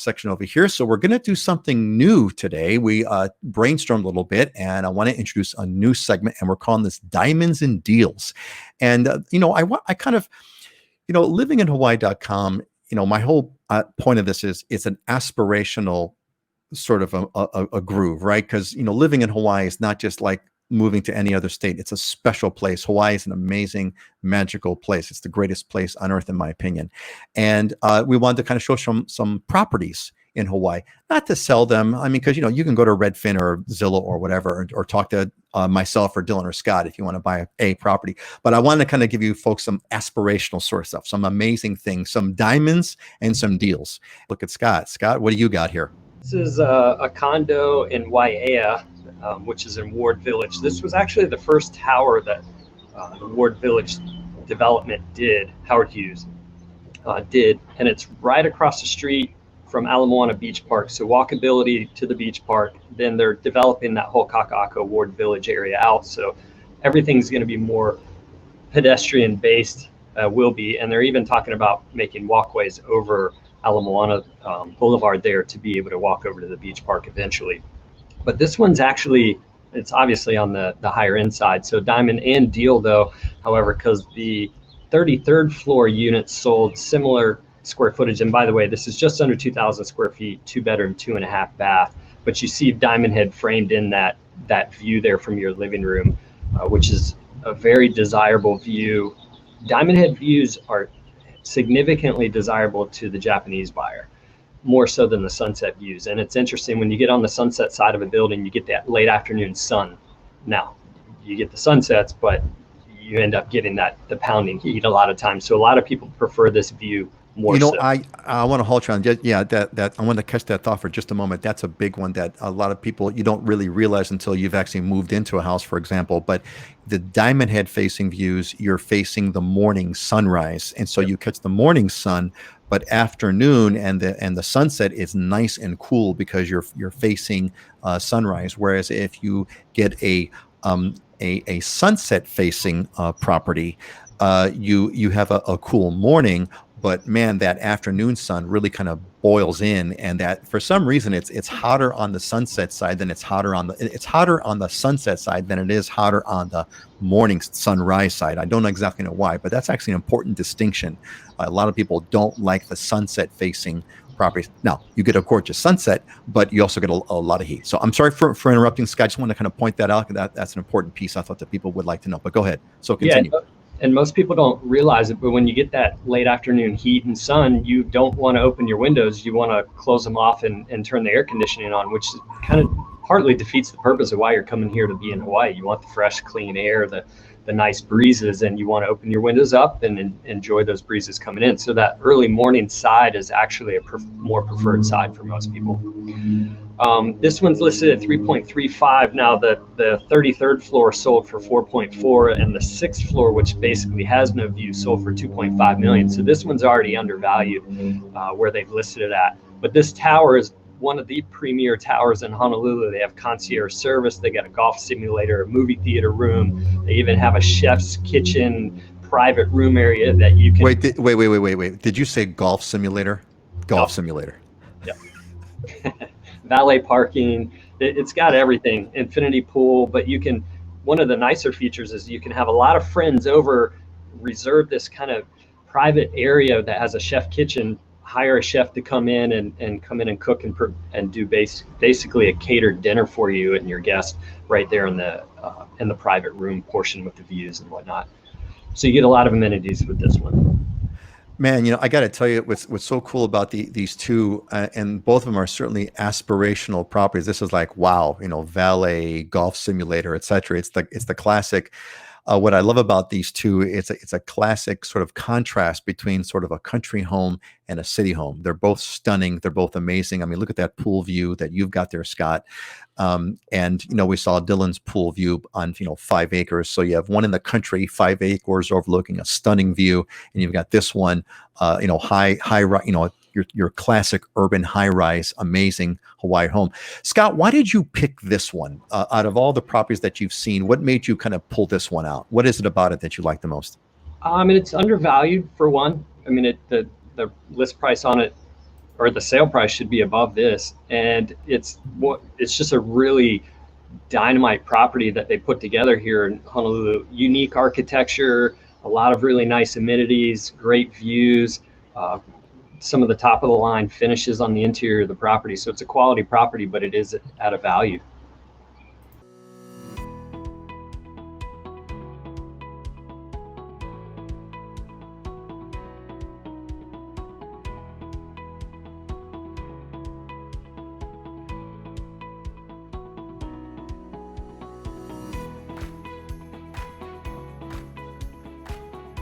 section over here. So we're going to do something new today. We brainstormed a little bit, and I want to introduce a new segment, and we're calling this Diamonds and Deals. And, I kind of, living in Hawaii.com, my whole point of this is it's an aspirational sort of a groove, right? Because, living in Hawaii is not just like moving to any other state. It's a special place. Hawaii is an amazing, magical place. It's the greatest place on earth, in my opinion. And we wanted to kind of show some properties in Hawaii, not to sell them. I mean, because, you can go to Redfin or Zillow or whatever, or talk to myself or Dylan or Scott if you want to buy a property. But I want to kind of give you folks some aspirational sort of stuff, some amazing things, some diamonds and some deals. Look at Scott. Scott, what do you got here? This is a condo in Waiea, which is in Ward Village. This was actually the first tower that the Ward Village development did, Howard Hughes did, and it's right across the street from Ala Moana Beach Park, so walkability to the beach park. Then they're developing that whole Kakaako Ward Village area out, so everything's going to be more pedestrian based, will be, and they're even talking about making walkways over Ala Moana Boulevard there to be able to walk over to the beach park eventually. But this one's actually, it's obviously on the higher end side, so diamond and deal though, however, because the 33rd floor unit sold similar square footage, and by the way, this is just under 2,000 square feet, 2-bedroom, 2.5 bath, but you see Diamond Head framed in that view there from your living room, which is a very desirable view. Diamond Head views are significantly desirable to the Japanese buyer, more so than the sunset views. And it's interesting, when you get on the sunset side of a building, you get that late afternoon sun. Now, you get the sunsets, but you end up getting the pounding heat a lot of times. So a lot of people prefer this view more so. I want to hold you on. Yeah, that I want to catch that thought for just a moment. That's a big one that a lot of people, you don't really realize until you've actually moved into a house, for example. But the Diamond Head facing views, you're facing the morning sunrise, and so you catch the morning sun. But afternoon and the sunset is nice and cool because you're facing sunrise. Whereas if you get a sunset facing property, you have a cool morning. But man, that afternoon sun really kind of boils in, and that for some reason it's hotter on the sunset side than it's hotter on the sunset side than it is hotter on the morning sunrise side. I don't exactly know why, but that's actually an important distinction. A lot of people don't like the sunset facing properties. Now, you get a gorgeous sunset, but you also get a lot of heat. So I'm sorry for interrupting, Scott. I just want to kind of point that out. That's an important piece I thought that people would like to know. But go ahead. So continue. Yeah, and most people don't realize it, but when you get that late afternoon heat and sun, you don't want to open your windows. You want to close them off and turn the air conditioning on, which kind of partly defeats the purpose of why you're coming here to be in Hawaii. You want the fresh, clean air, the nice breezes, and you want to open your windows up and enjoy those breezes coming in. So that early morning side is actually a more preferred side for most people. This one's listed at 3.35. Now the 33rd floor sold for 4.4, and the 6th floor, which basically has no view, sold for 2.5 million. So this one's already undervalued where they've listed it at. But this tower is one of the premier towers in Honolulu. They have concierge service. They got a golf simulator, a movie theater room. They even have a chef's kitchen, private room area that you can. Wait. Did you say golf simulator? Golf simulator. Yeah. Valet parking. It's got everything. Infinity pool, but you can. One of the nicer features is you can have a lot of friends over, reserve this kind of private area that has a chef kitchen. Hire a chef to come in and cook and do basically a catered dinner for you and your guest right there in the private room portion with the views and whatnot. So you get a lot of amenities with this one. Man, I got to tell you, what's so cool about these two, and both of them are certainly aspirational properties. This is like, wow, valet, golf simulator, etc. It's the classic. What I love about these two, it's a classic sort of contrast between sort of a country home and a city home. They're both stunning. They're both amazing. I mean, look at that pool view that you've got there, Scott. And we saw Dylan's pool view on 5 acres. So you have one in the country, 5 acres overlooking a stunning view, and you've got this one, high, your classic urban high-rise, amazing Hawaii home. Scott, why did you pick this one out of all the properties that you've seen? What made you kind of pull this one out? What is it about it that you like the most? It's undervalued for one. I mean, the list price on it or the sale price should be above this. And it's just a really dynamite property that they put together here in Honolulu. Unique architecture, a lot of really nice amenities, great views, some of the top of the line finishes on the interior of the property. So it's a quality property, but it is at a value.